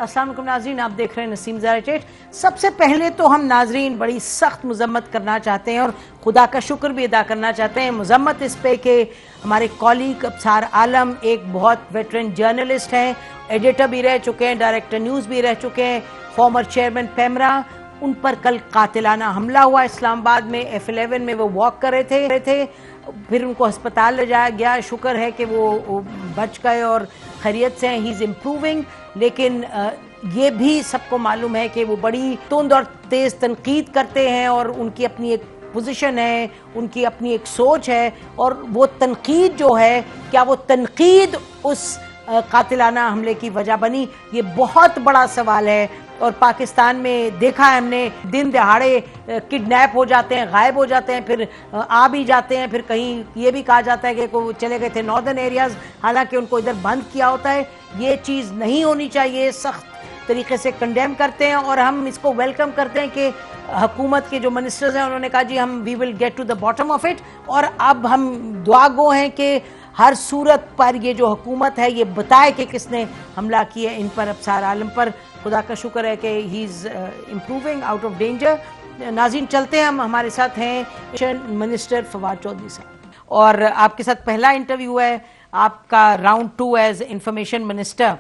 अस्सलाम वालेकुम नाज़रीन, आप देख रहे हैं नसीम ज़ारा। सबसे पहले तो हम नाज़रीन बड़ी सख्त मज़म्मत करना चाहते हैं और खुदा का शुक्र भी अदा करना चाहते हैं। मज़म्मत इस पे कि हमारे कॉलीग अब्सार आलम एक बहुत वेटरन जर्नलिस्ट हैं, एडिटर भी रह चुके हैं, डायरेक्टर न्यूज़ भी रह चुके हैं, फॉर्मर चेयरमैन पेमरा। उन पर कल कातिलाना हमला हुआ इस्लामाबाद में, F11 में वो वॉक कर रहे थे, फिर उनको अस्पताल ले जाया गया। शुक्र है कि वो बच गए और खैरियत से हैं, ही इज़ इम्प्रूविंग। लेकिन ये भी सबको मालूम है कि वो बड़ी तुंद और तेज़ तनकीद करते हैं और उनकी अपनी एक पोजीशन है, उनकी अपनी एक सोच है, और वो तनकीद जो है, क्या वो तनकीद उस कातिलाना हमले की वजह बनी? ये बहुत बड़ा सवाल है। और पाकिस्तान में देखा है हमने, दिन दहाड़े किडनैप हो जाते हैं, गायब हो जाते हैं, फिर आ भी जाते हैं, फिर कहीं ये भी कहा जाता है कि वो चले गए थे नॉर्दर्न एरियाज़, हालांकि उनको इधर बंद किया होता है। ये चीज़ नहीं होनी चाहिए, सख्त तरीके से कंडेम करते हैं और हम इसको वेलकम करते हैं कि हुकूमत के जो मिनिस्टर्स हैं उन्होंने कहा जी हम we will get to the bottom of it. और अब हम दुआ गो हैं कि हर सूरत पर ये जो हुकूमत है ये बताए कि किसने हमला किया इन पर, अब्सार आलम पर। खुदा का शुक्र है कि he is improving out of danger. नाज़रीन चलते हैं, हम हमारे साथ हैं मिनिस्टर फवाद चौधरी साहब, और आपके साथ पहला इंटरव्यू है आपका राउंड 2 एज इंफॉर्मेशन मिनिस्टर।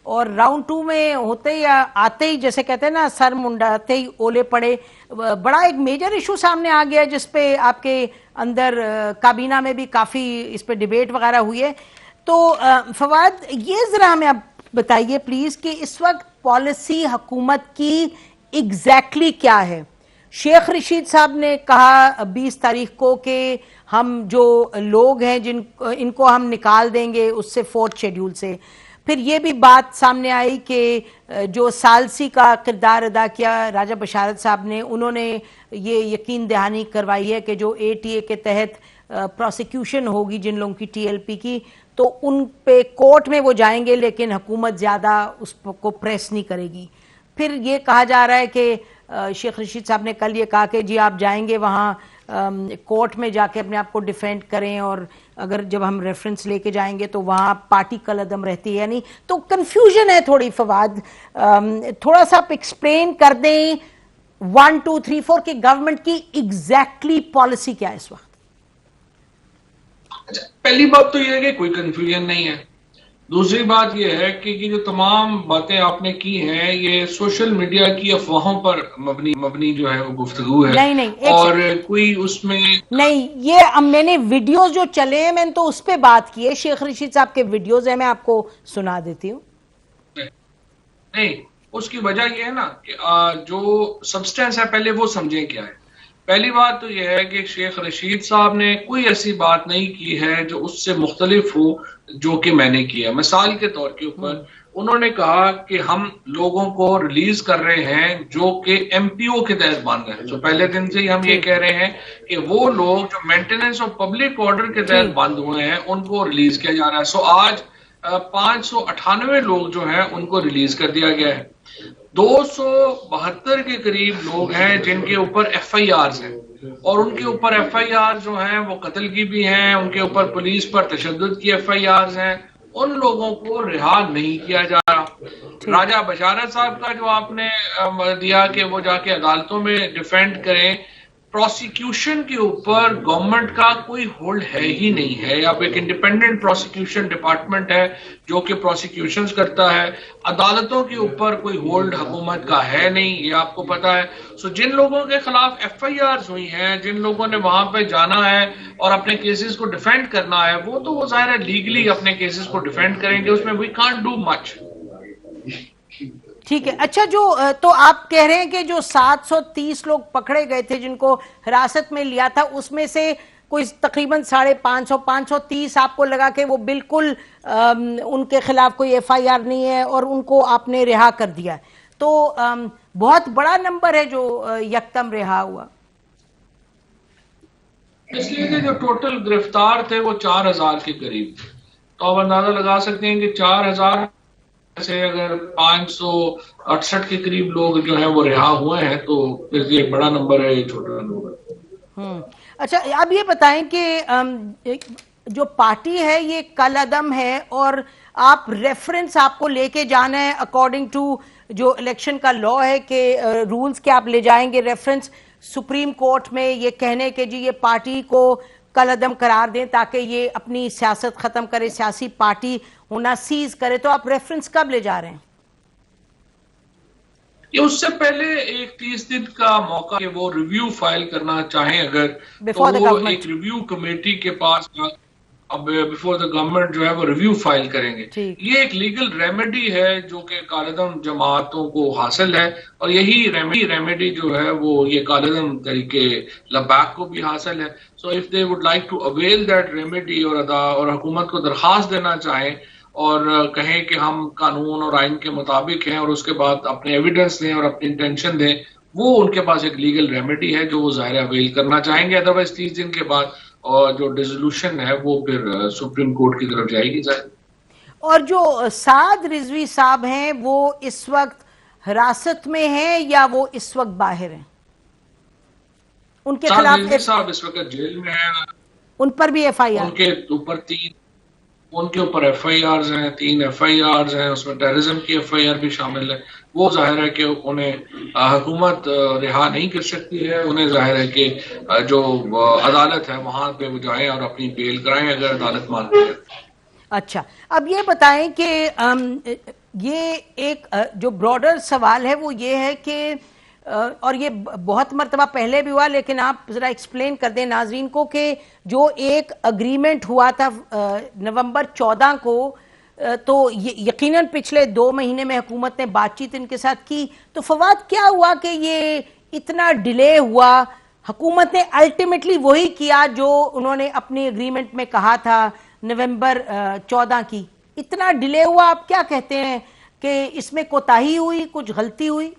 और राउंड 2 में होते ही आते ही, जैसे कहते हैं ना, सर मुंडाते ही ओले पड़े। बड़ा एक मेजर इशू सामने आ गया जिसपे आपके अंदर काबीना में भी काफ़ी इस पे डिबेट वगैरह हुई है। तो फवाद, ये ज़रा हमें आप बताइए प्लीज़ कि इस वक्त पॉलिसी हुकूमत की एग्जैक्टली क्या है? शेख रशीद साहब ने कहा 20 तारीख को कि हम जो लोग हैं इनको हम निकाल देंगे उससे 4th शेड्यूल से। फिर ये भी बात सामने आई कि जो सालसी का किरदार अदा किया राजा बशारत साहब ने, उन्होंने ये यकीन दहानी करवाई है कि जो ATA के तहत प्रोसिक्यूशन होगी जिन लोगों की TLP की, तो उन पे कोर्ट में वो जाएंगे लेकिन हुकूमत ज़्यादा उसको प्रेस नहीं करेगी। फिर ये कहा जा रहा है कि शेख रशीद साहब ने कल ये कहा कि जी आप जाएंगे वहाँ कोर्ट में जाके अपने आप को डिफेंड करें, और अगर जब हम रेफरेंस लेके जाएंगे तो वहाँ पार्टी कलअदम रहती है नहीं। तो कंफ्यूजन है थोड़ी फवाद, थोड़ा सा आप एक्सप्लेन कर दें 1 2 3 4 कि गवर्नमेंट की एग्जैक्टली पॉलिसी क्या है इस वक्त। अच्छा, पहली बात तो यह है कि कोई कंफ्यूजन नहीं है। दूसरी बात यह है कि जो तमाम बातें आपने की हैं ये सोशल मीडिया की अफवाहों पर मबनी जो है वो गुफ्तगू है। नहीं, और कोई उसमें नहीं, ये मैंने वीडियोस जो चले हैं मैंने तो उस पर बात की है। शेख रशीद साहब के वीडियोस हैं, मैं आपको सुना देती हूँ। नहीं, उसकी वजह यह है ना कि जो सब्सटेंस है पहले वो समझें क्या है। पहली बात तो यह है कि शेख रशीद साहब ने कोई ऐसी बात नहीं की है जो उससे मुख्तलिफ हो जो कि मैंने किया। मिसाल के तौर के ऊपर उन्होंने कहा कि हम लोगों को रिलीज कर रहे हैं जो कि MPO के तहत बांध रहे हैं। तो पहले दिन से ही हम ये कह रहे हैं कि वो लोग जो मेंटेनेंस ऑफ पब्लिक ऑर्डर के तहत बंद हुए हैं उनको रिलीज किया जा रहा है। सो आज 598 लोग जो हैं उनको रिलीज कर दिया गया है। 272 के करीब लोग हैं जिनके ऊपर FIRs हैं, और उनके ऊपर FIR जो हैं वो कत्ल की भी हैं, उनके ऊपर पुलिस पर तशद्दुद की FIRs हैं। उन लोगों को रिहा नहीं किया जा रहा। राजा बशारत साहब का जो आपने दिया कि वो जाके अदालतों में डिफेंड करें, प्रोसिक्यूशन के ऊपर गवर्नमेंट का कोई होल्ड है ही नहीं है। अब एक इंडिपेंडेंट प्रोसिक्यूशन डिपार्टमेंट है जो कि प्रोसिक्यूशंस करता है। अदालतों के ऊपर कोई होल्ड हुकूमत का है नहीं, ये आपको पता है। सो जिन लोगों के खिलाफ FIRs हुई हैं, जिन लोगों ने वहां पे जाना है और अपने केसेस को डिफेंड करना है, वो तो वो ज़ाहिर है लीगली अपने केसेस को डिफेंड करेंगे, उसमें वी कांट डू मच। ठीक है। अच्छा, जो तो आप कह रहे हैं कि जो 730 लोग पकड़े गए थे जिनको हिरासत में लिया था, उसमें से कोई तकरीबन 530 आपको लगा कि वो बिल्कुल उनके खिलाफ कोई FIR नहीं है और उनको आपने रिहा कर दिया। तो बहुत बड़ा नंबर है जो यकदम रिहा हुआ। इसलिए कि जो टोटल गिरफ्तार थे वो 4000 के करीब, तो आप अंदाजा लगा सकते हैं कि 4000 से अगर 568 के करीब लोग जो है वो रिहा हुए हैं तो फिर ये बड़ा नंबर है, ये छोटा नंबर। अच्छा, अब ये बताएं कि जो पार्टी है ये कल अदम है और आप रेफरेंस आपको लेके जाना है अकॉर्डिंग टू जो इलेक्शन का लॉ है कि रूल्स के आप ले जाएंगे रेफरेंस सुप्रीम कोर्ट में ये कहने के जी ये पार्टी को कल अदम करार दें ताकि ये अपनी सियासत खत्म करे, सियासी पार्टी होना सीज करे, तो आप रेफरेंस कब ले जा रहे हैं? ये उससे पहले एक 30 दिन का मौका कि वो रिव्यू फाइल करना चाहें अगर, तो वो एक रिव्यू कमेटी के पास अब बिफोर द गवर्नमेंट जो है वो रिव्यू फाइल करेंगे। ये एक लीगल रेमेडी है जो कि कालेदम जमातों को हासिल है और यही रेमेडी जो है वो ये कालेदम तरीके लब्बैक को भी हासिल है। So if they would like to avail that remedy और हुकूमत को दरखास्त देना चाहें और कहें कि हम कानून और आइन के मुताबिक हैं और उसके बाद अपने एविडेंस दें और अपनी इंटेंशन दें, वो उनके पास एक लीगल रेमेडी है जो वो ज़ाहिर अवेल करना चाहेंगे। अदरवाइज 30 दिन के बाद और जो डिसोल्यूशन है वो फिर सुप्रीम कोर्ट की तरफ जाएगी जाए। और जो साद रिजवी साहब हैं वो इस वक्त हिरासत में हैं या वो इस वक्त बाहर हैं? उनके खिलाफ साहब इस वक्त जेल में हैं। उन पर भी एफआईआर, उनके ऊपर एफआईआर हैं, 3 एफआईआर हैं, उसमें टेररिज्म की एफआईआर भी शामिल है। वो जाहिर है कि उन्हें हुकूमत रिहा नहीं कर सकती है, उन्हें जाहिर है कि जो अदालत है वहां पे वो जाएं और अपनी बेल कराएं अगर अदालत मानती है। अच्छा, अब ये बताएं कि ये एक जो ब्रॉडर सवाल है वो ये है कि और ये बहुत मर्तबा पहले भी हुआ लेकिन आप ज़रा एक्सप्लेन कर दें नाजरीन को कि जो एक अग्रीमेंट हुआ था नवंबर 14 को, तो यकीनन पिछले 2 महीने में हुकूमत ने बातचीत इनके साथ की, तो फवाद क्या हुआ कि ये इतना डिले हुआ? हुकूमत ने अल्टीमेटली वही किया जो उन्होंने अपनी एग्रीमेंट में कहा था नवंबर 14 की, इतना डिले हुआ? आप क्या कहते हैं कि इसमें कोताही हुई, कुछ गलती हुई?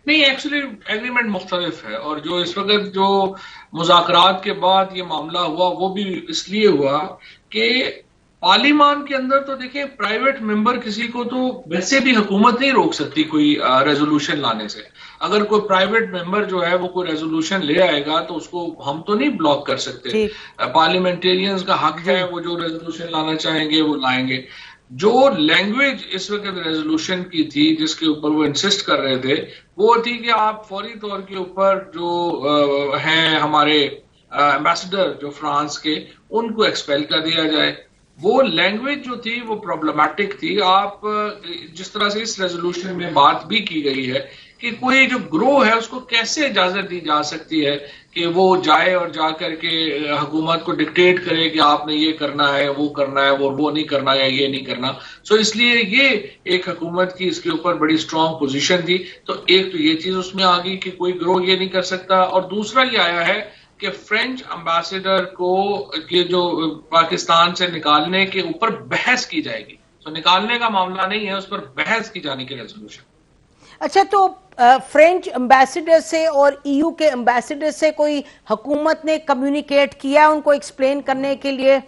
नहीं, एक्चुअली एग्रीमेंट मुख्तलिफ है और जो इस वक्त जो मुज़ाकरात के बाद ये मामला हुआ वो भी इसलिए हुआ कि पार्लियामान के अंदर तो देखिए प्राइवेट मेंबर किसी को तो वैसे भी हुकूमत नहीं रोक सकती कोई रेजोल्यूशन लाने से। अगर कोई प्राइवेट मेंबर जो है वो कोई रेजोल्यूशन ले आएगा तो उसको हम तो नहीं ब्लॉक कर सकते। पार्लियामेंटेरियंस का हक है, वो जो रेजोल्यूशन लाना चाहेंगे वो लाएंगे। जो लैंग्वेज इस वक्त रेजोल्यूशन की थी जिसके ऊपर वो इंसिस्ट कर रहे थे वो थी कि आप फौरी तौर के ऊपर जो हैं हमारे एम्बेसडर जो फ्रांस के, उनको एक्सपेल कर दिया जाए। वो लैंग्वेज जो थी वो प्रॉब्लमैटिक थी। आप जिस तरह से इस रेजोल्यूशन में बात भी की गई है कि कोई जो ग्रोह है उसको कैसे इजाजत दी जा सकती है कि वो जाए और जा करके हुकूमत को डिक्टेट करे कि आपने ये करना है, वो नहीं करना है, ये नहीं करना। सो इसलिए ये एक हुकूमत की इसके ऊपर बड़ी स्ट्रांग पोजीशन थी। तो एक तो ये चीज उसमें आ गई कि कोई ग्रोह ये नहीं कर सकता, और दूसरा ये आया है कि फ्रेंच एम्बेसडर को ये जो पाकिस्तान से निकालने के ऊपर बहस की जाएगी। तो निकालने का मामला नहीं है, उस पर बहस की जाने की रेजोल्यूशन। अच्छा, तो फ्रेंच एम्बेसडर से और ईयू के एम्बेसडर से कोई हुकूमत ने कम्युनिकेट किया उनको एक्सप्लेन करने के लिए?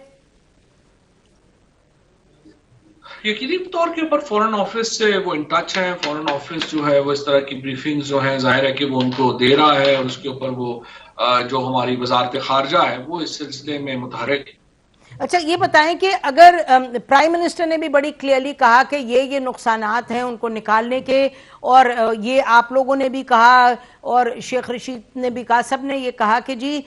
यकीनी तौर के ऊपर फॉरेन ऑफिस से वो इन टच है। फॉरेन ऑफिस जो है वो इस तरह की ब्रीफिंग्स जो है जाहिर है कि वो उनको दे रहा है और उसके ऊपर वो जो हमारी वजारत खारजा है वो इस सिलसिले में मुतहरिक है। अच्छा, ये बताएं कि अगर प्राइम मिनिस्टर ने भी बड़ी क्लियरली कहा कि ये नुकसानात हैं उनको निकालने के, और ये आप लोगों ने भी कहा और शेख रशीद ने भी कहा, सब ने ये कहा कि जी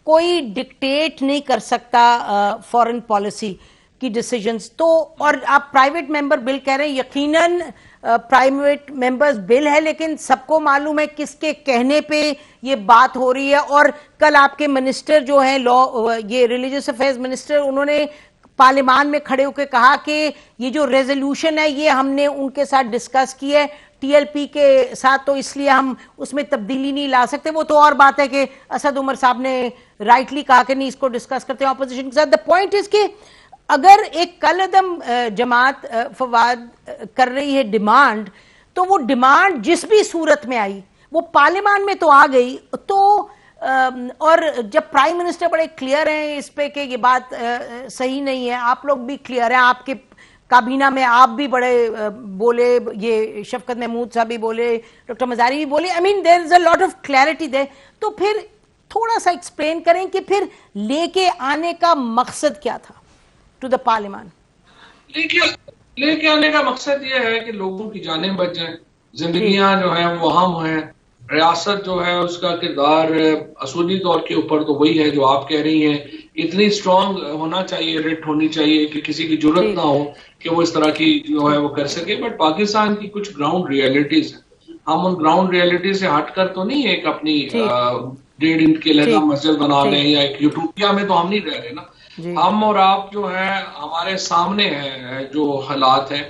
कोई डिक्टेट नहीं कर सकता फॉरेन पॉलिसी की डिसीजंस। तो और आप प्राइवेट मेंबर बिल कह रहे हैं, यकीनन प्राइवेट मेंबर्स बिल है, लेकिन सबको मालूम है किसके कहने पे ये बात हो रही है। और कल आपके मिनिस्टर जो हैं लॉ, ये रिलीजियस अफेयर्स मिनिस्टर, उन्होंने पार्लियामान में खड़े होकर कहा कि ये जो रेजोल्यूशन है ये हमने उनके साथ डिस्कस की है टीएलपी के साथ, तो इसलिए हम उसमें तब्दीली नहीं ला सकते। वो तो और बात है कि असद उमर साहब ने राइटली कहा कि नहीं इसको डिस्कस करते हैं ऑपोजिशन के साथ। द पॉइंट इज कि अगर एक कल अदम जमात फवाद कर रही है डिमांड, तो वो डिमांड जिस भी सूरत में आई वो पार्लियामान में तो आ गई। तो और जब प्राइम मिनिस्टर बड़े क्लियर हैं इस पे कि ये बात सही नहीं है, आप लोग भी क्लियर हैं, आपके काबीना में आप भी बड़े बोले, ये शफकत महमूद साहब भी बोले, डॉक्टर मजारी भी बोले, I mean there is a lot of clarity there. तो फिर थोड़ा सा एक्सप्लेन करें कि फिर लेके आने का मकसद क्या था टू द पार्लियामेंट? लेके आने का मकसद ये है कि लोगों की जानें बच जाएं, जिंदगियां जो है वो अहम है। रियासत जो है उसका किरदार असूली तौर के ऊपर तो वही है जो आप कह रही हैं, इतनी स्ट्रांग होना चाहिए, रिट होनी चाहिए कि किसी की जरूरत ना हो कि वो इस तरह की जो है वो कर सके। बट पाकिस्तान की कुछ ग्राउंड रियलिटीज है, हम उन ग्राउंड रियलिटी से हटकर तो नहीं एक अपनी 1.5 इंच के लगा मस्जिद बना लें या एक यूटोपिया में तो हम नहीं रह रहे ना। हम और आप जो है हमारे सामने है जो हालात है,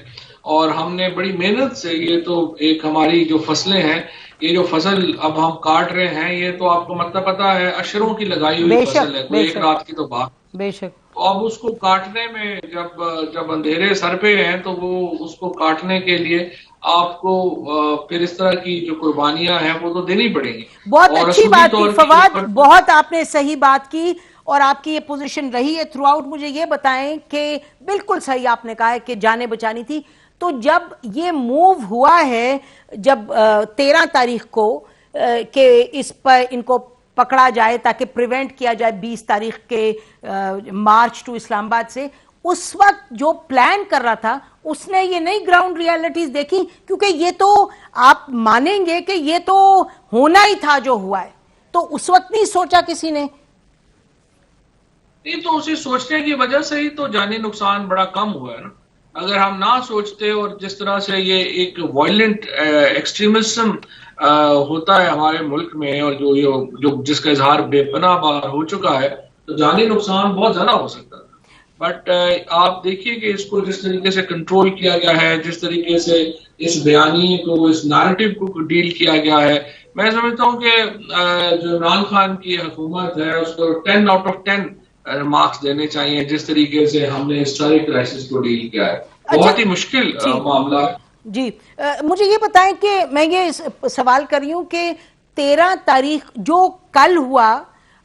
और हमने बड़ी मेहनत से, ये तो एक हमारी जो फसलें हैं, ये जो फसल अब हम काट रहे हैं, ये तो आपको मतलब पता है अशरों की लगाई हुई फसल है, कोई एक रात की तो बात। बेशक। तो अब उसको काटने में जब अंधेरे सर पे हैं तो वो उसको काटने के लिए आपको फिर इस तरह की जो कुर्बानियां हैं वो तो देनी पड़ेगी। बहुत अच्छी बात की फवाद, बहुत आपने सही बात की और आपकी ये पोजीशन रही है थ्रू आउट। मुझे ये बताएं कि बिल्कुल सही आपने कहा है कि जाने बचानी थी। तो जब ये मूव हुआ है, जब 13 तारीख को कि इस पर इनको पकड़ा जाए ताकि प्रिवेंट किया जाए 20 तारीख के मार्च टू इस्लामाबाद से, उस वक्त जो प्लान कर रहा था उसने ये नई ग्राउंड रियलिटीज देखी? क्योंकि ये तो आप मानेंगे कि ये तो होना ही था जो हुआ है, तो उस वक्त नहीं सोचा किसी ने? नहीं, तो उसे सोचने की वजह से ही तो जानी नुकसान बड़ा कम हुआ है ना। अगर हम ना सोचते, और जिस तरह से ये एक वायलेंट एक्सट्रीमिज्म होता है हमारे मुल्क में, और जो जिसका इजहार बेपनाह बार हो चुका है, तो जानी नुकसान बहुत ज्यादा हो सकता था। बट आप देखिए कि इसको जिस तरीके से कंट्रोल किया गया है, जिस तरीके से इस बयानी को, इस नैरेटिव को डील किया गया है, मैं समझता हूँ कि जो इमरान खान की हुकूमत है उसको 10 आउट ऑफ 10 मार्क्स देने चाहिए, जिस तरीके से हमने हिस्टोरिक क्राइसिस को डील किया है। बहुत ही मुश्किल मामला जी। मुझे ये बताएं कि मैं ये सवाल कर रही हूं कि 13 तारीख जो कल हुआ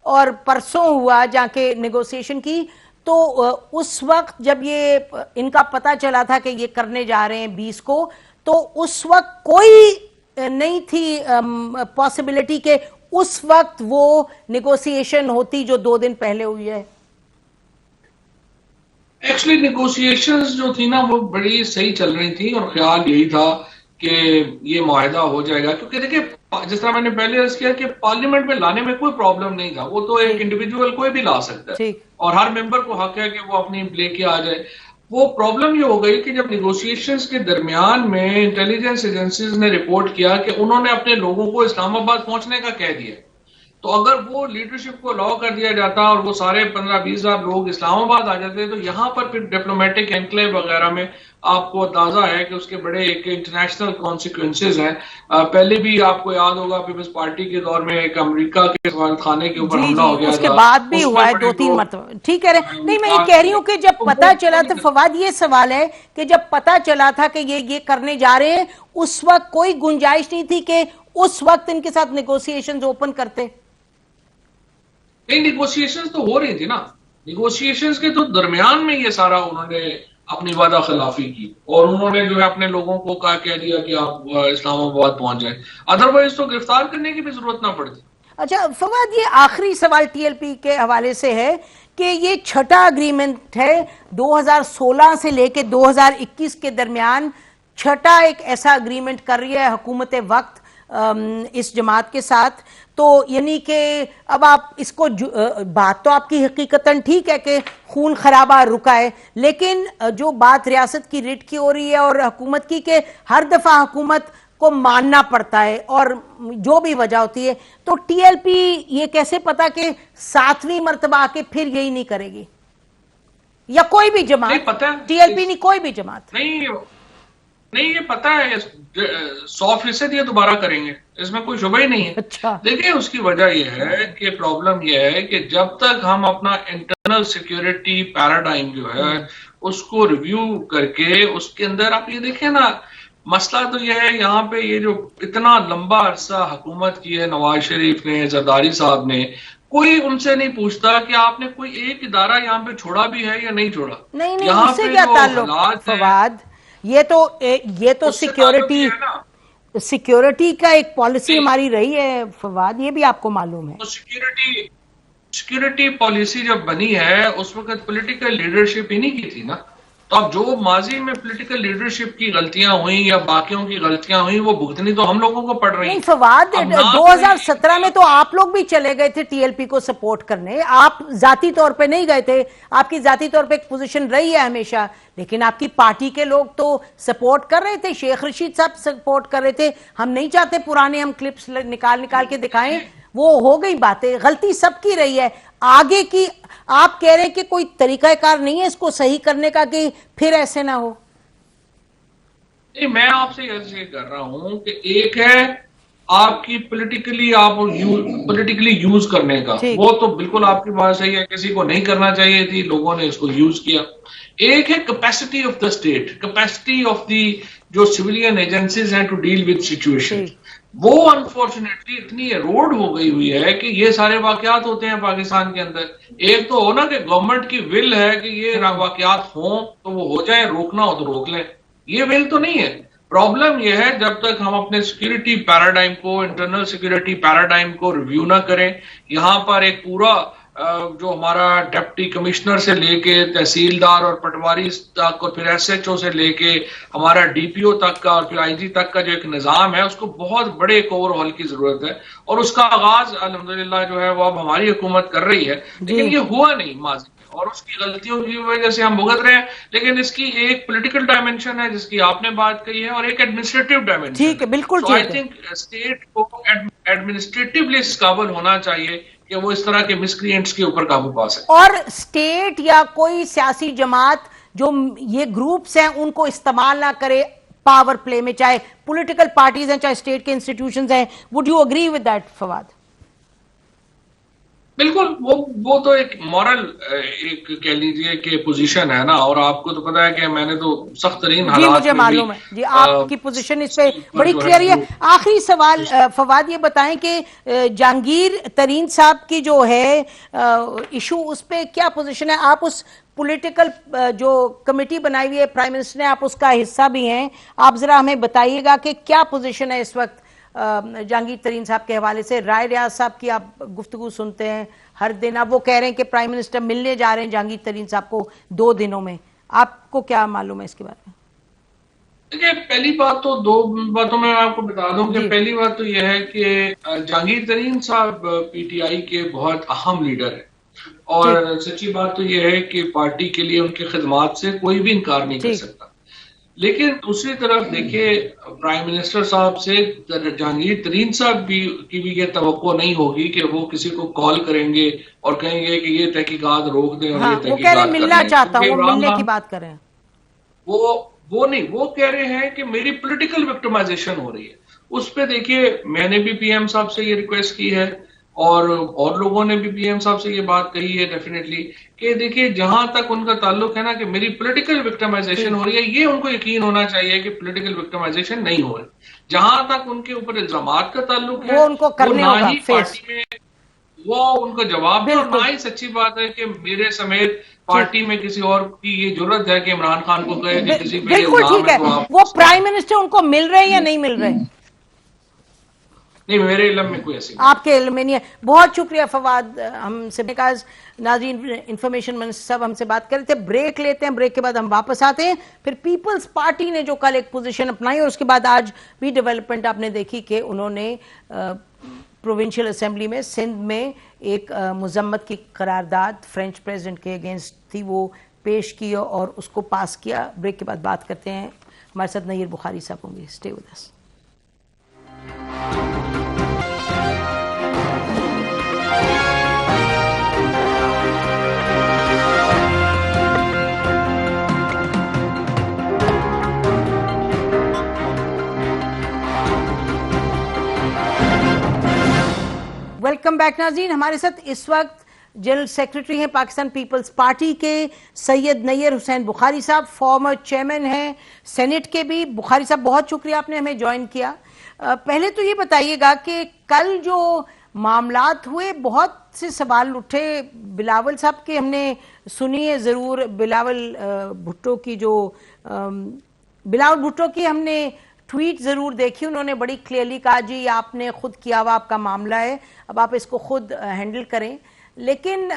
और परसों हुआ जाके नेगोशिएशन की, तो उस वक्त जब ये इनका पता चला था कि ये करने जा रहे हैं 20 को, तो उस वक्त कोई नहीं थी पॉसिबिलिटी के उस वक्त वो नेगोशिएशन होती जो 2 दिन पहले हुई है? एक्चुअली नेगोशिएशंस जो थी ना वो बड़ी सही चल रही थी, और ख्याल यही था कि ये माहिदा हो जाएगा। क्योंकि देखिए जिस तरह मैंने पहले अर्ज किया कि पार्लियामेंट में लाने में कोई प्रॉब्लम नहीं था, वो तो एक इंडिविजुअल कोई भी ला सकता है और हर मेंबर को हक है कि वो अपनी लेके आ जाए। वो प्रॉब्लम ये हो गई कि जब नेगोशिएशंस के दरमियान में इंटेलिजेंस एजेंसीज ने रिपोर्ट किया कि उन्होंने अपने लोगों को इस्लामाबाद पहुंचने का कह दिया, तो अगर वो लीडरशिप को अलाउ कर दिया जाता और वो सारे 15-20 हजार लोग इस्लामाबाद आ जाते, तो यहाँ पर फिर डिप्लोमेटिक एनक्लेव वगैरह में आपको अंदाजा है कि उसके बड़े एक इंटरनेशनल कॉन्सिक्वेंसेज हैं। पहले भी आपको याद होगा पीपल्स पार्टी के दौर में एक अमेरिका के सफारतखाने के ऊपर हमला हो गया, उसके बाद भी हुआ है 2-3 मरतबा। ठीक है, नहीं मैं ये कह रही हूँ कि जब पता चला, तो फवाद ये सवाल है कि जब पता चला था कि ये करने जा रहे हैं, उस वक्त कोई गुंजाइश नहीं थी कि उस वक्त इनके साथ नेगोशिएशंस ओपन करते? नहीं, नेगोशिएशंस तो हो रही थी ना। नेगोशिएशंस के तो दरमियान में ये सारा उन्होंने अपनी वादा खिलाफी की, और उन्होंने जो है अपने लोगों को कह दिया कि आप इस्लामाबाद पहुंच जाए, अदरवाइज तो गिरफ्तार करने की भी जरूरत ना पड़ती। अच्छा फवाद, ये आखिरी सवाल टीएलपी के हवाले से है कि ये छठा अग्रीमेंट है 2016 से लेके 2021 के दरमियान, छठा एक ऐसा अग्रीमेंट कर रही है हुकूमत वक्त इस जमात के साथ। तो यानी कि अब आप इसको बात तो आपकी हकीकतन ठीक है कि खून खराबा रुका है, लेकिन जो बात रियासत की रिट की हो रही है और हुकूमत की कि हर दफा हुकूमत को मानना पड़ता है और जो भी वजह होती है, तो टीएलपी ये कैसे पता कि 7वीं मर्तबा आके फिर यही नहीं करेगी, या कोई भी जमात? टीएलपी नहीं, कोई भी जमात नहीं, ये पता है 100% ये दोबारा करेंगे, इसमें कोई शुबा ही नहीं है। अच्छा। देखिए उसकी वजह यह है कि प्रॉब्लम यह है कि जब तक हम अपना इंटरनल सिक्योरिटी पैराडाइम जो है उसको रिव्यू करके उसके अंदर, आप ये देखें ना, मसला तो यह है यहाँ पे ये जो इतना लंबा अरसा हुकूमत की है नवाज शरीफ ने, जरदारी साहब ने, कोई उनसे नहीं पूछता कि आपने कोई एक इदारा यहाँ पे छोड़ा भी है या नहीं छोड़ा। नहीं, उससे क्या ताल्लुक फवाद? ये तो सिक्योरिटी, सिक्योरिटी का एक पॉलिसी हमारी रही है फवाद, ये भी आपको मालूम है। तो सिक्योरिटी पॉलिसी जब बनी है उस वक्त पॉलिटिकल लीडरशिप ही नहीं की थी ना। तो अब जो माजी में पॉलिटिकल लीडरशिप की गलतियां हुई या बाकियों की गलतियां हुई वो भुगतनी तो हम लोगों को पड़ रही। नहीं फवाद, 2017 में तो आप लोग भी चले गए थे टीएलपी को सपोर्ट करने, आप जाती तौर पे नहीं गए थे, आपकी जाती तौर पे एक पोजीशन रही है हमेशा, लेकिन आपकी पार्टी के लोग तो सपोर्ट कर रहे थे, शेख रशीद साहब सपोर्ट कर रहे थे। हम नहीं चाहते पुराने हम क्लिप्स निकाल के दिखाएं, वो हो गई बातें, गलती सबकी रही है। आगे की आप कह रहे हैं कि कोई तरीकाकार नहीं है इसको सही करने का कि फिर ऐसे ना हो? नहीं, मैं आपसे ये कर रहा हूं कि एक है आपकी पॉलिटिकली यूज करने का, वो तो बिल्कुल आपकी बात सही है, किसी को नहीं करना चाहिए थी, लोगों ने इसको यूज किया। एक है capacity of the state, capacity of the जो सिविलियन एजेंसीज हैं टू डील विद सिचुएशन, वो अनफॉर्चुनेटली इतनी एरोड हो गई हुई है कि ये सारे वाकयात होते हैं पाकिस्तान के अंदर। एक तो हो ना कि गवर्नमेंट की विल है कि ये वाकयात हो तो वो हो जाए, रोकना हो तो रोक लें, ये विल तो नहीं है। प्रॉब्लम यह है जब तक हम अपने सिक्योरिटी पैराडाइम को, इंटरनल सिक्योरिटी पैराडाइम को रिव्यू ना करें, यहां पर एक पूरा जो हमारा डिप्टी कमिश्नर से लेके तहसीलदार और पटवारी तक और फिर एसएचओ से लेके हमारा डीपीओ तक का और फिर आईजी तक का जो एक निजाम है उसको बहुत बड़े एक ओवरहॉल की जरूरत है। और उसका आगाज अल्हम्दुलिल्लाह जो है वो अब हमारी हुकूमत कर रही है, लेकिन ये हुआ नहीं माजी और उसकी गलतियों की वजह से हम भुगत रहे हैं। लेकिन इसकी एक पॉलिटिकल डायमेंशन है जिसकी आपने बात कही है और एक एडमिनिस्ट्रेटिव डायमेंशन। ठीक है, बिल्कुल ठीक है। आई थिंक स्टेट को एडमिनिस्ट्रेटिवली काबल होना चाहिए कि वो इस तरह के मिसक्रिएंट्स के ऊपर काबू पा सके। और स्टेट या कोई सियासी जमात जो ये ग्रुप्स हैं उनको इस्तेमाल ना करे पावर प्ले में, चाहे पॉलिटिकल पार्टीज हैं चाहे स्टेट के इंस्टीट्यूशंस हैं। Would you agree with that Fawad? बिल्कुल, वो तो एक मॉरल एक कह लीजिए कि पोजीशन है ना, और आपको तो पता है कि मैंने तो सख्त तरीन हालात मुझे मालूम है जी, आपकी पोजीशन इस पे बड़ी क्लियर है। आखिरी सवाल फवाद ये बताएं कि जहांगीर तरीन साहब की जो है इशू, उस पे क्या पोजीशन है? आप उस पॉलिटिकल जो कमेटी बनाई हुई है प्राइम मिनिस्टर ने, आप उसका हिस्सा भी हैं, आप जरा हमें बताइएगा कि क्या पोजीशन है इस वक्त जहांगीर तरीन साहब के हवाले से। राय रियाज साहब की आप गुफ्तगू सुनते हैं हर दिन, अब वो कह रहे हैं कि प्राइम मिनिस्टर मिलने जा रहे हैं जहांगीर तरीन साहब को 2 दिनों में, आपको क्या मालूम है इसके बारे में? देखिए, पहली बात तो 2 बातों में आपको बता दूं कि पहली बात तो यह है कि जहांगीर तरीन साहब पीटीआई के बहुत अहम लीडर हैं और सच्ची बात तो यह है कि पार्टी के लिए उनकी खिदमात से कोई भी इनकार नहीं कर सकता। लेकिन दूसरी तरफ देखिए, प्राइम मिनिस्टर साहब से जहांगीर तरीन साहब की भी ये तवक्को नहीं होगी कि वो किसी को कॉल करेंगे और कहेंगे कि ये तहकीकात रोक दें और ये तहकीकात मिलना चाहता हूं, वो मिलने की बात करें। वो नहीं, वो कह रहे हैं कि मेरी पॉलिटिकल विक्टिमाइजेशन हो रही है। उस पे देखिए, मैंने भी पीएम साहब से ये रिक्वेस्ट की है और लोगों ने भी पीएम साहब से ये बात कही है डेफिनेटली कि देखिए, जहां तक उनका ताल्लुक है ना कि मेरी पॉलिटिकल विक्टिमाइजेशन हो रही है, ये उनको यकीन होना चाहिए कि पॉलिटिकल विक्टिमाइजेशन नहीं हो रही। जहां तक उनके ऊपर इल्जामात का ताल्लुक है, वो उनको करने होगा, पार्टी में वो उनको जवाब है। और ना ही सच्ची बात है कि मेरे समेत पार्टी में किसी और की ये जरूरत है कि इमरान खान को कहे कि किसी पे बिल्कुल ठीक है। वो प्राइम मिनिस्टर उनको मिल रहे हैं या नहीं मिल रहे? नहीं, मेरे इल्म में कोई ऐसी, आपके इल्म में नहीं है। बहुत शुक्रिया फवाद, हमसे नाज़रीन इंफॉर्मेशन मिनिस्टर साहब हमसे बात कर रहे थे। ब्रेक लेते हैं, ब्रेक के बाद हम वापस आते हैं। फिर पीपल्स पार्टी ने जो कल एक पोजीशन अपनाई और उसके बाद आज भी डेवलपमेंट आपने देखी कि उन्होंने प्रोविंशियल असेंबली में सिंध में एक मुजम्मत की करारदाद फ्रेंच प्रेसिडेंट के अगेंस्ट थी, वो पेश की और उसको पास किया। ब्रेक के बाद बात करते हैं, हमारे साथ नईर बुखारी साहब होंगे। Stay with us. Welcome back नाज़रीन। हमारे साथ इस वक्त जनरल सेक्रेटरी हैं पाकिस्तान पीपल्स पार्टी के सैयद नैयर हुसैन बुखारी साहब, फॉर्मर चेयरमैन हैं सेनेट के भी। बुखारी साहब, बहुत शुक्रिया आपने हमें ज्वाइन किया। पहले तो ये बताइएगा कि कल जो मामलात हुए, बहुत से सवाल उठे। बिलावल साहब के हमने सुनी है ज़रूर, बिलावल भुट्टो की हमने ट्वीट ज़रूर देखी, उन्होंने बड़ी क्लियरली कहा जी आपने खुद किया हुआ आपका मामला है, अब आप इसको खुद हैंडल करें। लेकिन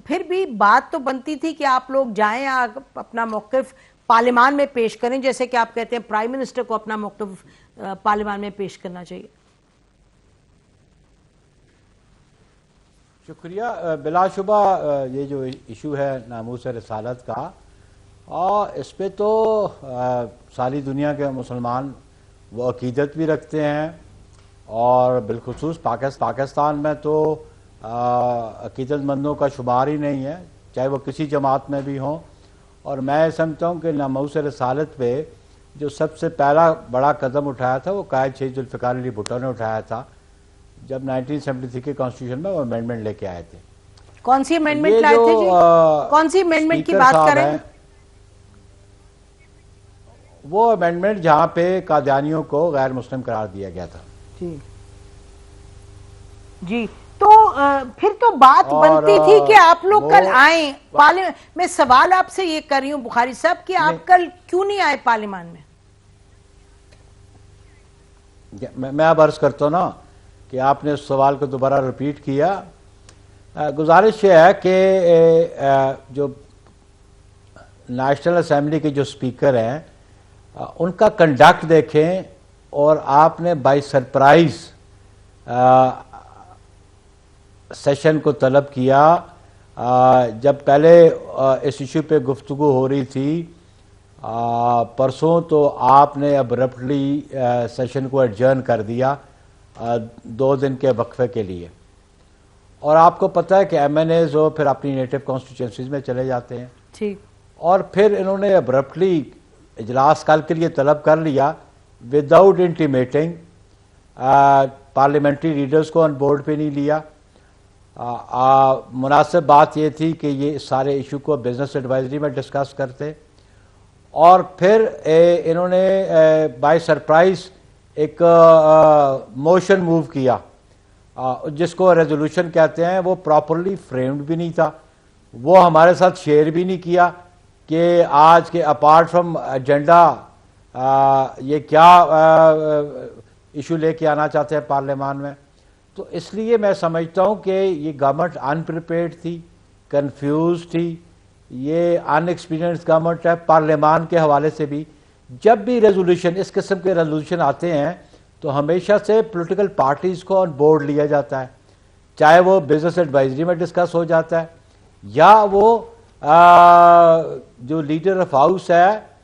फिर भी बात तो बनती थी कि आप लोग जाएं, अपना मौक़िफ़ पार्लियामान में पेश करें, जैसे कि आप कहते हैं प्राइम मिनिस्टर को अपना मौक़िफ़ पार्लियामान में पेश करना चाहिए। शुक्रिया। बिलाशुबा ये जो इशू है नामूस रिसालत का, और इस पे तो सारी दुनिया के मुसलमान वो अकीदत भी रखते हैं, और बिलखुसूस पाकिस्तान में तो अकीदतमंदों का शुमार ही नहीं है, चाहे वो किसी जमात में भी हों। और मैं समझता हूँ कि नामूस रिसालत पे जो सबसे पहला बड़ा कदम उठाया था वो कायद शहीद जुल्फ़िकार अली भुट्टो ने उठाया था, जब 1973 के कॉन्स्टिट्यूशन में वो अमेंडमेंट लेके आए थे। कौन सी अमेंडमेंट लाए थे जी? कौन सी अमेंडमेंट की बात कर रहे हैं? वो अमेंडमेंट जहां पे कादियानियों को गैर मुस्लिम करार दिया गया था। जी जी, तो फिर तो बात बनती थी कि आप लोग कल आए पार्लियामेंट में। सवाल आपसे ये कर रही हूँ बुखारी साहब कि आप कल क्यों नहीं आए पार्लियामेंट में? मैं अब अर्ज करता हूँ ना कि आपने उस सवाल को दोबारा रिपीट किया। गुजारिश ये है कि जो नेशनल असेंबली के जो स्पीकर हैं उनका कंडक्ट देखें, और आपने बाय सरप्राइज सेशन को तलब किया। जब पहले इस इशू पे गुफ्तगू हो रही थी परसों, तो आपने अब्रप्टली सेशन को एडजर्न कर दिया 2 दिन के वक्फे के लिए। और आपको पता है कि MNAs हो फिर अपनी नेटिव कॉन्स्टिट्यूंसीज में चले जाते हैं। ठीक। और फिर इन्होंने अब्रप्टली इजलास कल के लिए तलब कर लिया विदाउट इंटीमेटिंग। पार्लियामेंट्री लीडर्स को ऑन बोर्ड पे नहीं लिया। मुनासिब बात ये थी कि ये सारे इशू को बिजनेस एडवाइजरी में डिस्कस करते, और फिर इन्होंने बाय सरप्राइज एक मोशन मूव किया जिसको रेजोल्यूशन कहते हैं। वो प्रॉपरली फ्रेम्ड भी नहीं था, वो हमारे साथ शेयर भी नहीं किया कि आज के अपार्ट फ्रॉम एजेंडा ये क्या इशू लेके आना चाहते हैं पार्लियामान में। तो इसलिए मैं समझता हूँ कि ये गवर्नमेंट अनप्रिपेयर्ड थी, कंफ्यूज थी, ये अनएक्सपीरियंस गवर्नमेंट है। पार्लियामान के हवाले से भी जब भी रेजोल्यूशन, इस किस्म के रेजोल्यूशन आते हैं तो हमेशा से पॉलिटिकल पार्टीज़ को ऑन बोर्ड लिया जाता है, चाहे वो बिजनेस एडवाइजरी में डिस्कस हो जाता है या वो जो लीडर ऑफ हाउस है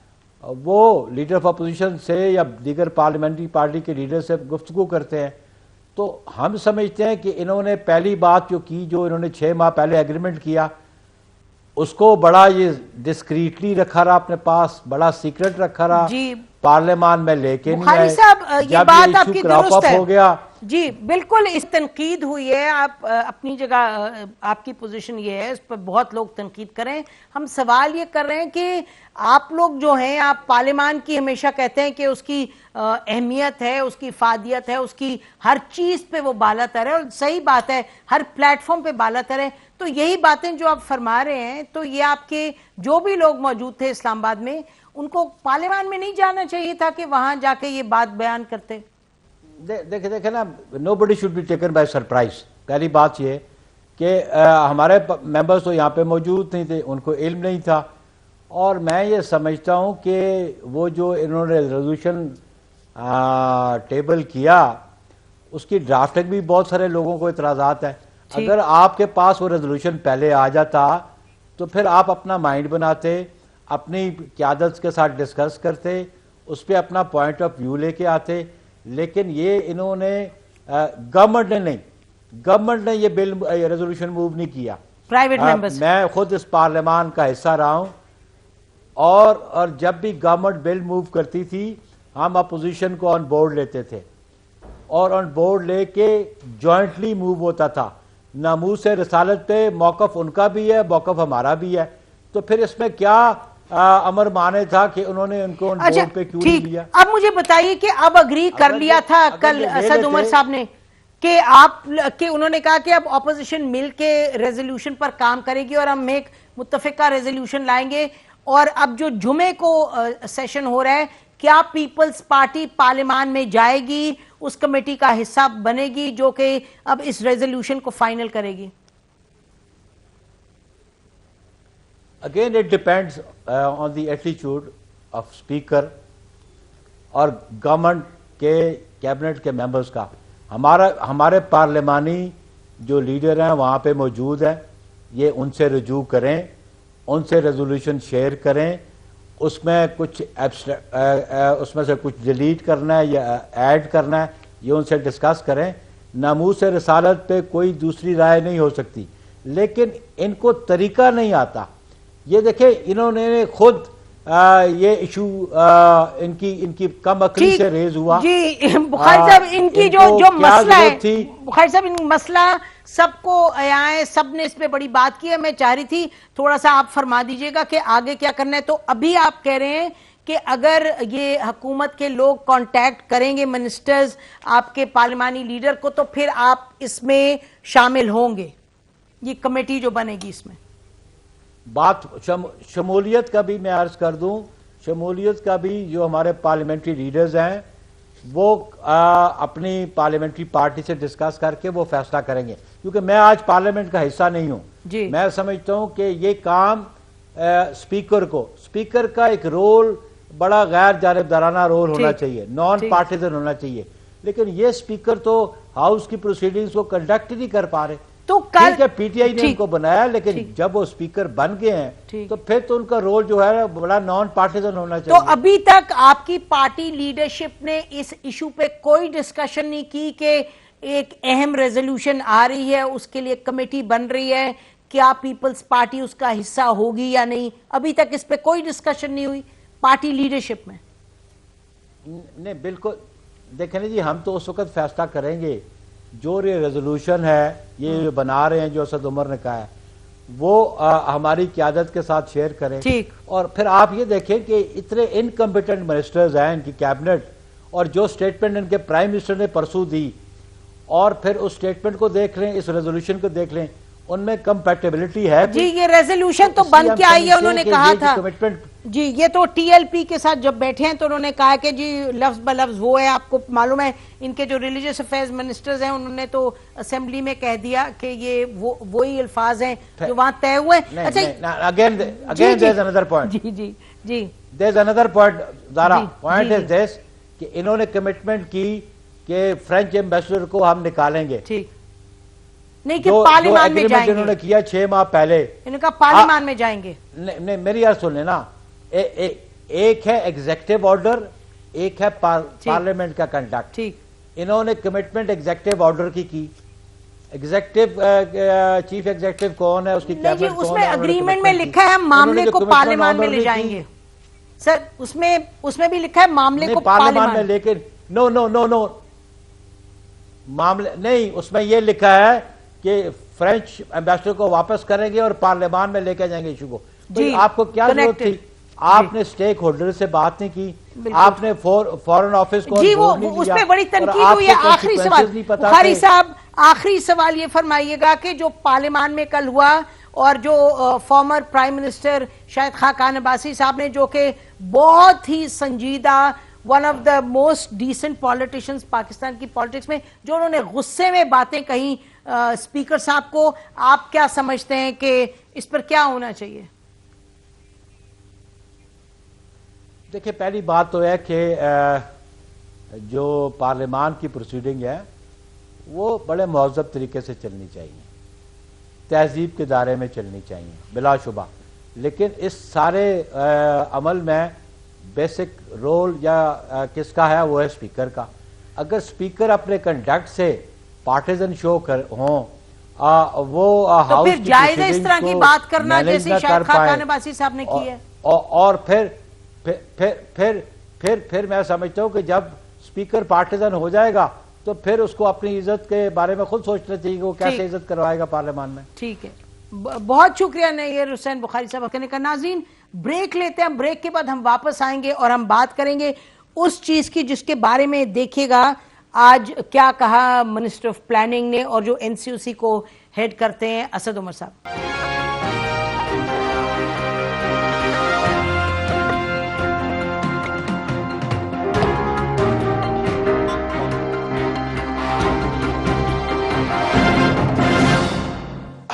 वो लीडर ऑफ अपोजिशन से या दीगर पार्लियामेंट्री पार्टी के लीडर से गुफ्तगू करते हैं। तो हम समझते हैं कि इन्होंने पहली बात जो की, जो इन्होंने 6 माह पहले एग्रीमेंट किया, उसको बड़ा ये डिस्क्रीटली रखा रहा अपने पास, बड़ा सीक्रेट रखा रहा, पार्लियामान में लेके नहीं आए। साहब ये बात आपकी दुरुस्त है। हो गया जी बिल्कुल, इस तनकीद हुई है, आप अपनी जगह आपकी पोजीशन ये है, इस पर बहुत लोग तनकीद करें। हम सवाल ये कर रहे हैं कि आप लोग जो हैं, आप पार्लियामान की हमेशा कहते हैं कि उसकी अहमियत है, उसकी इफादियत है, उसकी हर चीज़ पे वो बालातर है, और सही बात है, हर प्लेटफॉर्म पे बालातर है। तो यही बातें जो आप फरमा रहे हैं, तो ये आपके जो भी लोग मौजूद थे इस्लामाबाद में, उनको पार्लियामान में नहीं जाना चाहिए था कि वहां जाके ये बात बयान करते? देखे ना, nobody should be taken by surprise. पहली बात ये कि हमारे मेंबर्स तो यहाँ पे मौजूद नहीं थे, उनको इल्म नहीं था। और मैं ये समझता हूँ कि वो जो इन्होंने रेजोल्यूशन टेबल किया, उसकी ड्राफ्टिंग भी बहुत सारे लोगों को इतराज़ात है। अगर आपके पास वो रेजोल्यूशन पहले आ जाता तो फिर आप अपना माइंड बनाते, अपनी क़यादत के साथ डिस्कस करते, उस पर अपना पॉइंट ऑफ व्यू लेके आते। लेकिन ये इन्होंने गवर्नमेंट ने ये बिल रेजोल्यूशन मूव नहीं किया, प्राइवेट मेंबर्स। मैं खुद इस पार्लियामान का हिस्सा रहा हूं, और जब भी गवर्नमेंट बिल मूव करती थी हम अपोजिशन को ऑन बोर्ड लेते थे, और ऑन बोर्ड लेके जॉइंटली मूव होता था। नामूस रिसालत पे मौकफ उनका भी है, मौकफ हमारा भी है। तो फिर इसमें क्या अमर माने था कि उन्होंने उनको ऑन बोर्ड पे क्यों नहीं लिया? अब मुझे बताइए कि अब अग्री कर लिया था कल असद उमर साहब ने कि आप कि उन्होंने कहा कि अब ऑपोजिशन मिल के रेजोल्यूशन पर काम करेगी और हम एक मुत्तफिका रेजोल्यूशन लाएंगे, और अब जो जुमे को सेशन हो रहा है, क्या पीपल्स पार्टी पार्लियामान में जाएगी, उस कमेटी का हिस्सा बनेगी जो कि अब इस रेजोल्यूशन को फाइनल करेगी? Again, it depends on the attitude of speaker और गवर्नमेंट के कैबिनेट के मेंबर्स का। हमारे पार्लिमानी जो लीडर हैं वहाँ पे मौजूद हैं, ये उनसे रजू करें, उनसे रेजोल्यूशन शेयर करें, उसमें कुछ उसमें से कुछ डिलीट करना है या ऐड करना है, ये उनसे डिस्कस करें। नामूस रिसालत पे कोई दूसरी राय नहीं हो सकती, लेकिन इनको तरीका नहीं आता। ये देखें, इन्होंने खुद ये इशू इनकी कम अकली से रेज हुआ। जी बुखारी साहब, इनकी जो मसला है, बुखारी साहब, इन मसला सबको आया है, सबने इस पे बड़ी बात की है। मैं चाह रही थी थोड़ा सा आप फरमा दीजिएगा कि आगे क्या करना है। तो अभी आप कह रहे हैं कि अगर ये हुकूमत के लोग कांटेक्ट करेंगे मिनिस्टर्स आपके पार्लिमानी लीडर को, तो फिर आप इसमें शामिल होंगे, ये कमेटी जो बनेगी इसमें? बात शमूलियत का भी मैं अर्ज कर दूं, शमूलियत का भी जो हमारे पार्लियामेंट्री लीडर्स हैं वो अपनी पार्लियामेंट्री पार्टी से डिस्कस करके वो फैसला करेंगे, क्योंकि मैं आज पार्लियामेंट का हिस्सा नहीं हूं। मैं समझता हूं कि ये काम स्पीकर का एक रोल बड़ा गैर जानिबदाराना रोल होना चाहिए, नॉन पार्टीजन होना चाहिए, लेकिन ये स्पीकर तो हाउस की प्रोसीडिंग्स को कंडक्ट ही नहीं कर पा रहे। तो कल पीटीआई ने उनको बनाया, लेकिन जब वो स्पीकर बन गए हैं तो फिर तो उनका रोल जो है बड़ा नॉन पार्टीजन होना चाहिए। तो अभी तक आपकी पार्टी लीडरशिप ने इस इशू पे कोई डिस्कशन नहीं की कि एक अहम रेजोल्यूशन आ रही है, उसके लिए कमेटी बन रही है, क्या पीपल्स पार्टी उसका हिस्सा होगी या नहीं? अभी तक इस पे कोई डिस्कशन नहीं हुई पार्टी लीडरशिप में? नहीं, बिल्कुल। देखें जी, हम तो उस वक्त फैसला करेंगे जो ये रेजोल्यूशन है, ये जो बना रहे हैं, जो असद उमर ने कहा है, वो हमारी क़यादत के साथ शेयर करें। ठीक। और फिर आप ये देखें कि इतने इनकम्पिटेंट मिनिस्टर्स हैं इनकी कैबिनेट, और जो स्टेटमेंट इनके प्राइम मिनिस्टर ने परसों दी, और फिर उस स्टेटमेंट को देख लें, इस रेजोल्यूशन को देख लें, उनमें कंपैटिबिलिटी है जी। ये रेजोल्यूशन तो बन के आई है, उन्होंने कहा था कमिटमेंट जी। ये तो टीएलपी के साथ जब बैठे हैं तो उन्होंने कहा कि जी लफ्ज ब लफ्ज वो है। आपको मालूम है इनके जो रिलीजियस अफेयर्स मिनिस्टर्स हैं उन्होंने तो असेंबली में कह दिया कि ये वही अल्फाज हैं जो वहां तय हुए। अच्छा, again there is another point. जी जी जी, there is another point Zara. Point is this कि इन्होंने कमिटमेंट की कि फ्रेंच एम्बेसडर को हम निकालेंगे। ठीक, नहीं कि पार्लियामान में जाएंगे। इन्होंने किया 6 माह पहले, इन्होंने कहा पार्लियामान में जाएंगे। नहीं, मेरी यार सुन लेना, एक है एग्जीक्यूटिव ऑर्डर, एक है पार्लियामेंट का कंडक्ट। ठीक, इन्होंने कमिटमेंट एग्जीक्यूटिव ऑर्डर की। एग्जीक्यूटिव चीफ एग्जीक्यूटिव कौन है, उसकी कैबिनेट कौन है? उसमें अग्रीमेंट में लिखा है मामले को पार्लियामान में ले जाएंगे सर, उसमें भी लिखा है मामले को पार्लियामान में। लेकिन नो मामले नहीं, उसमें यह लिखा है कि फ्रेंच एम्बेसडर को वापस करेंगे और पार्लियामान में लेकर जाएंगे इशू को। तो आपको क्या जरूरत थी? आपने स्टेक होल्डर से बात नहीं की, आपने फॉरेन ऑफिस को जी वो उसमें बड़ी तनकीद हुई है। आखिरी सवाल बुखारी साहब, आखिरी सवाल ये फरमाइएगा कि जो पार्लियामान में कल हुआ और जो former prime minister Shahid Khaqan Abbasi sahab ने, जो कि बहुत ही संजीदा, one of the most decent politicians Pakistan की पॉलिटिक्स में, जो उन्होंने गुस्से में बातें कही स्पीकर साहब को, आप क्या समझते हैं कि इस पर क्या होना चाहिए? देखिए, पहली बात तो है कि जो पार्लियामान की प्रोसीडिंग है वो बड़े महज़ब तरीके से चलनी चाहिए, तहजीब के दायरे में चलनी चाहिए बिलाशुबा। लेकिन इस सारे अमल में बेसिक रोल या किसका है? वो है स्पीकर का। अगर स्पीकर अपने कंडक्ट से पार्टीजन शो हों, वो तो फिर जायज है इस तरह की बात करना जैसे शाहिद खाकान अब्बासी साहब ने की है। और फिर मैं समझता हूं कि जब स्पीकर पार्टीजन हो जाएगा तो फिर उसको अपनी इज्जत के बारे में खुद सोचना चाहिए कि वो कैसे इज्जत करवाएगा पार्लियामान में। ठीक है, बहुत शुक्रिया नैयर हुसैन बुखारी साहब कहने का। नाज़रीन, ब्रेक लेते हैं, ब्रेक के बाद हम वापस आएंगे और हम बात करेंगे उस चीज की जिसके बारे में देखिएगा आज क्या कहा मिनिस्टर ऑफ प्लानिंग ने और जो एनसीयूसी को हेड करते हैं असद उमर साहब।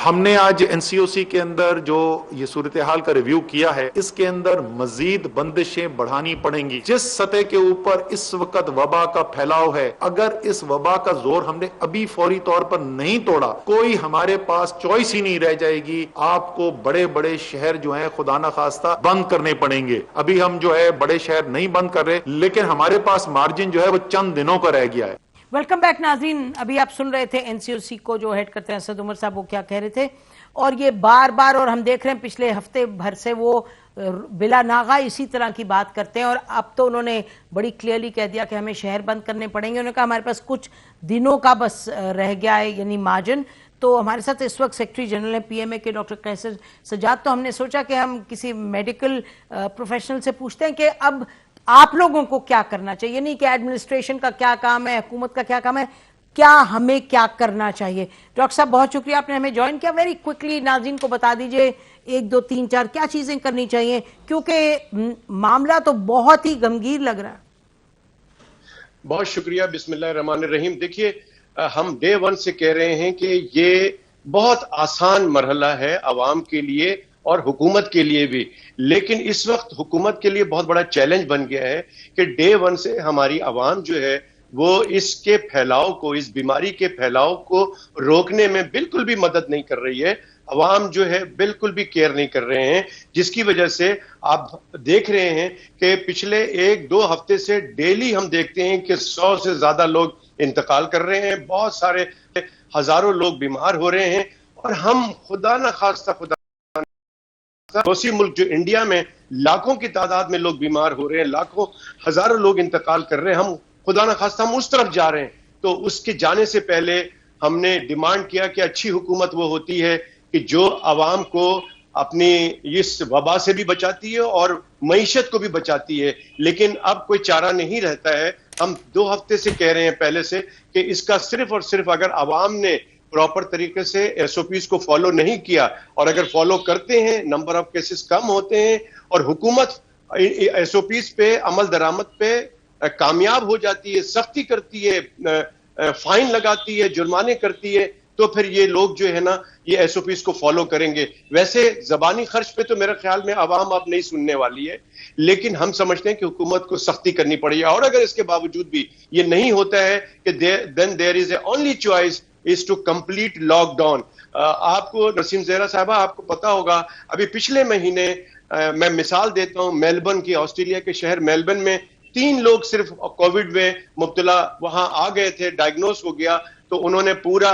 हमने आज एनसीओसी के अंदर जो ये सूरत हाल का रिव्यू किया है, इसके अंदर मजीद बंदिशें बढ़ानी पड़ेंगी। जिस सतह के ऊपर इस वक्त वबा का फैलाव है, अगर इस वबा का जोर हमने अभी फौरी तौर पर नहीं तोड़ा, कोई हमारे पास चॉइस ही नहीं रह जाएगी। आपको बड़े बड़े शहर जो हैं खुदा ना खास्ता बंद करने पड़ेंगे। अभी हम जो है बड़े शहर नहीं बंद कर रहे, लेकिन हमारे पास मार्जिन जो है वो चंद दिनों का रह गया है। वेलकम बैक नाजरीन। अभी आप सुन रहे थे एनसीओसी को जो हेड करते हैं असद उमर साहब, वो क्या कह रहे थे। और ये बार बार, और हम देख रहे हैं पिछले हफ्ते भर से वो बिला नागा इसी तरह की बात करते हैं। और अब तो उन्होंने बड़ी क्लियरली कह दिया कि हमें शहर बंद करने पड़ेंगे। उन्होंने कहा हमारे पास कुछ दिनों का बस रह गया है, यानी मार्जिन। तो हमारे साथ इस वक्त सेक्रेटरी जनरल हैं पीएमए के डॉक्टर कैसर सजाद। तो हमने सोचा कि हम किसी मेडिकल प्रोफेशनल से पूछते हैं कि अब आप लोगों को क्या करना चाहिए, नहीं कि एडमिनिस्ट्रेशन का क्या काम है, हुकूमत का क्या काम है, क्या हमें क्या करना चाहिए। डॉक्टर साहब बहुत शुक्रिया आपने हमें ज्वाइन किया। वेरी क्विकली नाज़रीन को बता दीजिए 1 2 3 4 क्या चीजें करनी चाहिए, क्योंकि मामला तो बहुत ही गंभीर लग रहा है। बहुत शुक्रिया। बिस्मिल्लाहिर्रहमानिर्रहीम। देखिए, हम डे 1 से कह रहे हैं कि ये बहुत आसान मरहला है अवाम के लिए और हुकूमत के लिए भी, लेकिन इस वक्त हुकूमत के लिए बहुत बड़ा चैलेंज बन गया है कि डे 1 से हमारी अवाम जो है वो इसके फैलाव को, इस बीमारी के फैलाव को रोकने में बिल्कुल भी मदद नहीं कर रही है। अवाम जो है बिल्कुल भी केयर नहीं कर रहे हैं, जिसकी वजह से आप देख रहे हैं कि पिछले 1-2 हफ्ते से डेली हम देखते हैं कि 100 से ज्यादा लोग इंतकाल कर रहे हैं, बहुत सारे हजारों लोग बीमार हो रहे हैं। और हम खुदा न खास्ता पड़ोसी मुल्क जो इंडिया में लाखों की तादाद में लोग बीमार हो रहे हैं, लाखों हजारों लोग इंतकाल कर रहे हैं, हम खुदा न खास्ता हम उस तरफ जा रहे हैं। तो उसके जाने से पहले हमने डिमांड किया कि अच्छी हुकूमत वो होती है कि जो आवाम को अपनी इस वबा से भी बचाती है और मईशत को भी बचाती है। लेकिन अब कोई चारा नहीं रहता है। हम 2 हफ्ते से कह रहे हैं पहले से कि इसका सिर्फ और सिर्फ अगर आवाम ने प्रॉपर तरीके से एसओपीज को फॉलो नहीं किया, और अगर फॉलो करते हैं नंबर ऑफ केसेस कम होते हैं और हुकूमत एसओपीज पे अमल दरामद पे कामयाब हो जाती है, सख्ती करती है, फाइन लगाती है, जुर्माने करती है, तो फिर ये लोग जो है ना ये एसओपीज को फॉलो करेंगे। वैसे जबानी खर्च पे तो मेरे ख्याल में आवाम अब नहीं सुनने वाली है, लेकिन हम समझते हैं कि हुकूमत को सख्ती करनी पड़ेगी। और अगर इसके बावजूद भी ये नहीं होता है कि then there is a only choice is to complete lockdown. आपको नसीम ज़हरा साहबा, आपको पता होगा अभी पिछले महीने मैं मिसाल देता हूं मेलबर्न की, ऑस्ट्रेलिया के शहर मेलबर्न में 3 लोग सिर्फ कोविड में मुब्तला वहां आ गए थे, डायग्नोस हो गया, तो उन्होंने पूरा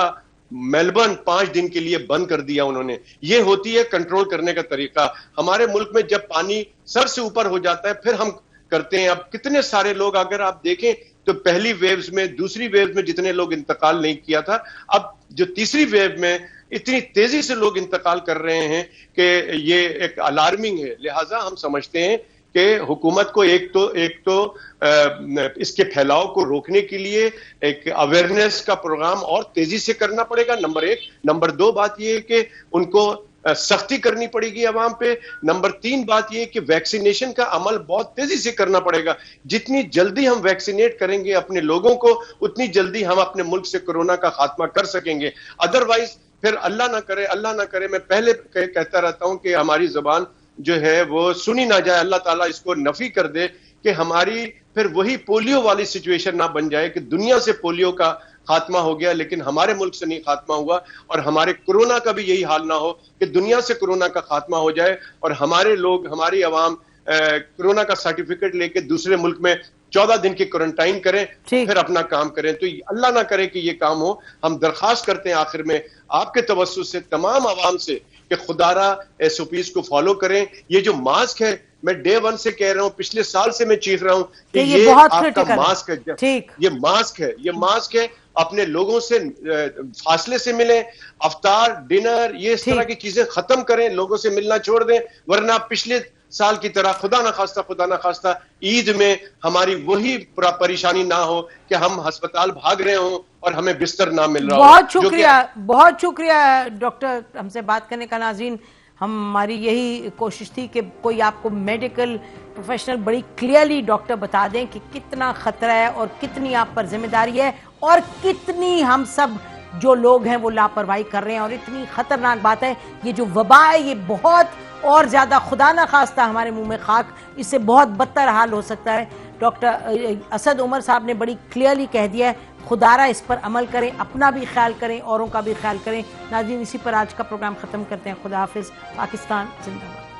मेलबर्न 5 दिन के लिए बंद कर दिया उन्होंने। ये होती है कंट्रोल करने का तरीका। हमारे मुल्क में जब पानी सर से ऊपर हो जाता है फिर हम करते हैं। अब कितने सारे लोग अगर आप देखें तो पहली वेव्स में, दूसरी वेव्स में जितने लोग इंतकाल नहीं किया था, अब जो तीसरी वेव में इतनी तेजी से लोग इंतकाल कर रहे हैं कि ये एक अलार्मिंग है। लिहाजा हम समझते हैं कि हुकूमत को एक तो इसके फैलाव को रोकने के लिए एक अवेयरनेस का प्रोग्राम और तेजी से करना पड़ेगा, नंबर 1। नंबर 2 बात यह है कि उनको सख्ती करनी पड़ेगी अवाम पे। नंबर 3 बात यह कि वैक्सीनेशन का अमल बहुत तेजी से करना पड़ेगा। जितनी जल्दी हम वैक्सीनेट करेंगे अपने लोगों को, उतनी जल्दी हम अपने मुल्क से कोरोना का खात्मा कर सकेंगे। अदरवाइज फिर अल्लाह ना करे, मैं पहले कहता रहता हूं कि हमारी जबान जो है वो सुनी ना जाए, अल्लाह ताला इसको नफी कर दे कि हमारी फिर वही पोलियो वाली सिचुएशन ना बन जाए कि दुनिया से पोलियो का खात्मा हो गया लेकिन हमारे मुल्क से नहीं खात्मा हुआ, और हमारे कोरोना का भी यही हाल ना हो कि दुनिया से कोरोना का खात्मा हो जाए और हमारे लोग, हमारी आवाम कोरोना का सर्टिफिकेट लेके दूसरे मुल्क में 14 दिन की क्वारंटाइन करें, फिर अपना काम करें। तो अल्लाह ना करे कि ये काम हो। हम दरखास्त करते हैं आखिर में आपके तवज्जुह से, तमाम आवाम से, कि खुदारा एसओपीज को फॉलो करें। ये जो मास्क है, मैं डे 1 से कह रहा हूं, पिछले साल से मैं चीख रहा हूं कि ये आपका मास्क है, ये मास्क है। अपने लोगों से फासले से मिलें, अफ्तार, डिनर, ये इस तरह की चीजें खत्म करें, लोगों से मिलना छोड़ दें, वरना पिछले साल की तरह खुदा ना खास्ता ईद में हमारी वही परेशानी ना हो कि हम अस्पताल भाग रहे हों और हमें बिस्तर ना मिल रहा हो। बहुत शुक्रिया डॉक्टर हमसे बात करने का। नाज़रीन, हमारी यही कोशिश थी कि कोई आपको मेडिकल प्रोफेशनल बड़ी क्लियरली डॉक्टर बता दें कि कितना खतरा है और कितनी आप पर जिम्मेदारी है और कितनी हम सब जो लोग हैं वो लापरवाही कर रहे हैं। और इतनी खतरनाक बात है, ये जो वबा है ये बहुत और ज़्यादा, खुदा ना खास्ता हमारे मुंह में खाक, इससे बहुत बदतर हाल हो सकता है। डॉक्टर असद उमर साहब ने बड़ी क्लियरली कह दिया है, खुदारा इस पर अमल करें, अपना भी ख्याल करें, औरों का भी ख्याल करें। नाज़रीन, इसी पर आज का प्रोग्राम ख़त्म करते हैं। खुदा हाफिज़। पाकिस्तान जिंदाबाद।